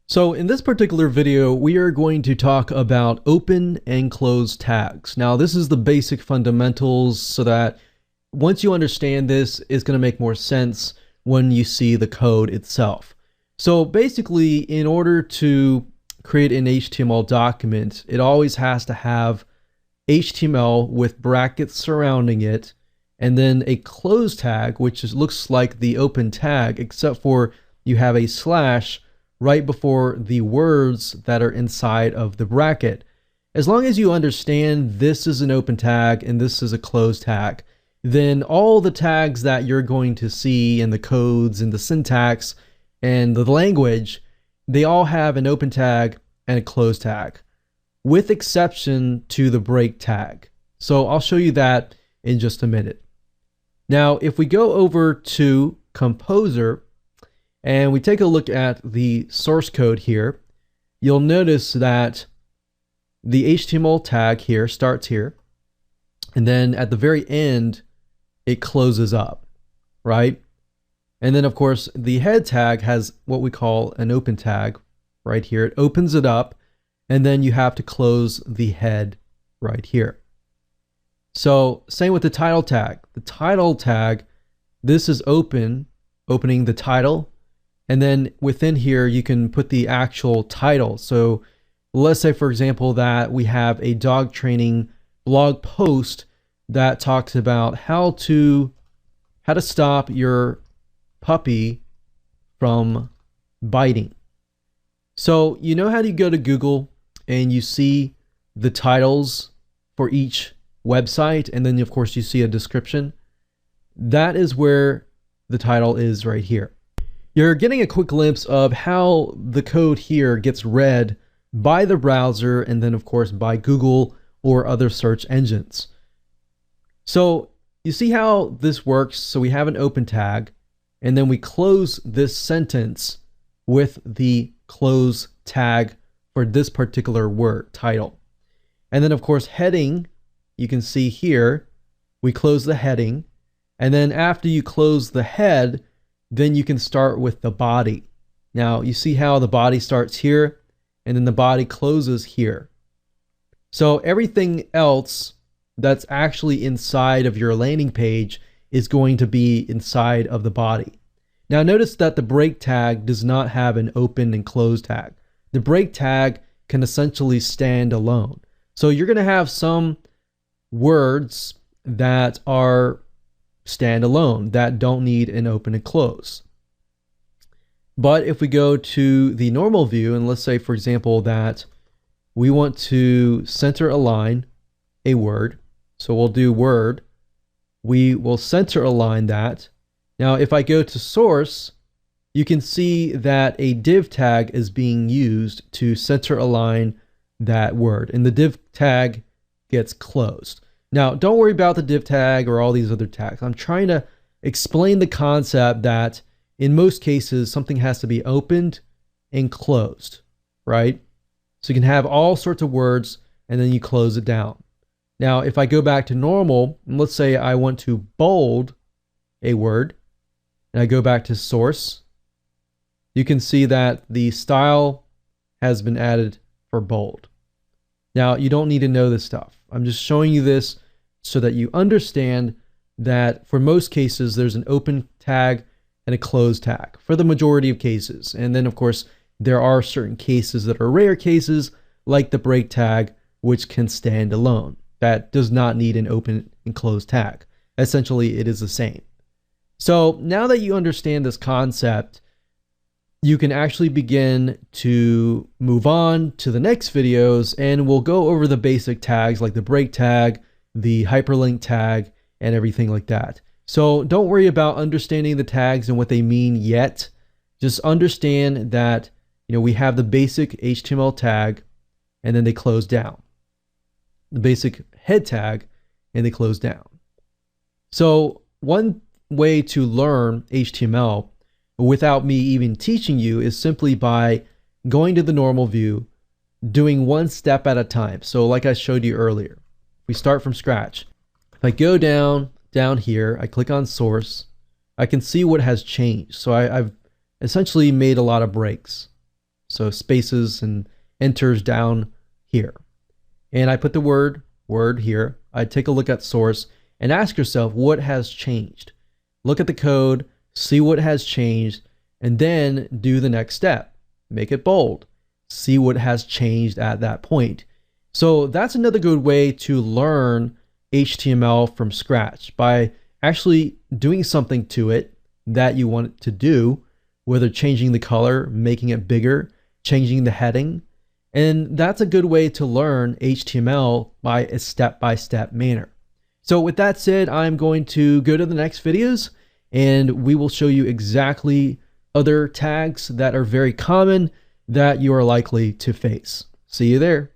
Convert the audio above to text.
So in this particular video, we are going to talk about open and close tags. Now, this is the basic fundamentals so that once you understand this, it's going to make more sense when you see the code itself. So basically, in order to create an HTML document, it always has to have HTML with brackets surrounding it, and then a close tag, which looks like the open tag, except for you have a slash right before the words that are inside of the bracket. As long as you understand this is an open tag and this is a closed tag, then all the tags that you're going to see in the codes and the syntax and the language, they all have an open tag and a closed tag, with exception to the break tag. So I'll show you that in just a minute. Now, if we go over to Composer and we take a look at the source code here, you'll notice that the HTML tag here starts here, and then at the very end, it closes up, right? And then of course, the head tag has what we call an open tag right here. It opens it up, and then you have to close the head right here. So same with the title tag. The title tag, this is opening the title. And then within here, you can put the actual title. So let's say, for example, that we have a dog training blog post that talks about how to stop your puppy from biting. So you know how you go to Google and you see the titles for each website, and then of course you see a description? That is where the title is right here. You're getting a quick glimpse of how the code here gets read by the browser and then of course by Google or other search engines. So you see how this works. So we have an open tag, and then we close this sentence with the close tag for this particular word, title. And then of course heading, you can see here, we close the heading, and then after you close the head, then you can start with the body. Now you see how the body starts here and then the body closes here. So everything else that's actually inside of your landing page is going to be inside of the body. Now notice that the break tag does not have an open and close tag. The break tag can essentially stand alone. So you're going to have some words that are standalone that don't need an open and close. But if we go to the normal view, and let's say, for example, that we want to center align a word, so we'll do word, we will center align that. Now if I go to source, you can see that a div tag is being used to center align that word, and the div tag gets closed. Now, don't worry about the div tag or all these other tags. I'm trying to explain the concept that in most cases, something has to be opened and closed, right? So you can have all sorts of words and then you close it down. Now, if I go back to normal, and let's say I want to bold a word, and I go back to source, you can see that the style has been added for bold. Now, you don't need to know this stuff. I'm just showing you this so that you understand that for most cases, there's an open tag and a closed tag for the majority of cases. And then of course, there are certain cases that are rare cases like the break tag, which can stand alone. That does not need an open and closed tag. Essentially, it is the same. So now that you understand this concept, you can actually begin to move on to the next videos, and we'll go over the basic tags like the break tag, the hyperlink tag, and everything like that. So don't worry about understanding the tags and what they mean yet. Just understand that, we have the basic HTML tag and then they close down. The basic head tag and they close down. So one way to learn HTML without me even teaching you is simply by going to the normal view, doing one step at a time. So like I showed you earlier, we start from scratch. If I go down here, I click on source, I can see what has changed. So I've essentially made a lot of breaks. So spaces and enters down here. And I put the word here. I take a look at source and ask yourself what has changed. Look at the code, see what has changed, and then do the next step. Make it bold. See what has changed at that point. So that's another good way to learn HTML from scratch, by actually doing something to it that you want it to do, whether changing the color, making it bigger, changing the heading. And that's a good way to learn HTML by a step-by-step manner. So with that said, I'm going to go to the next videos and we will show you exactly other tags that are very common that you are likely to face. See you there.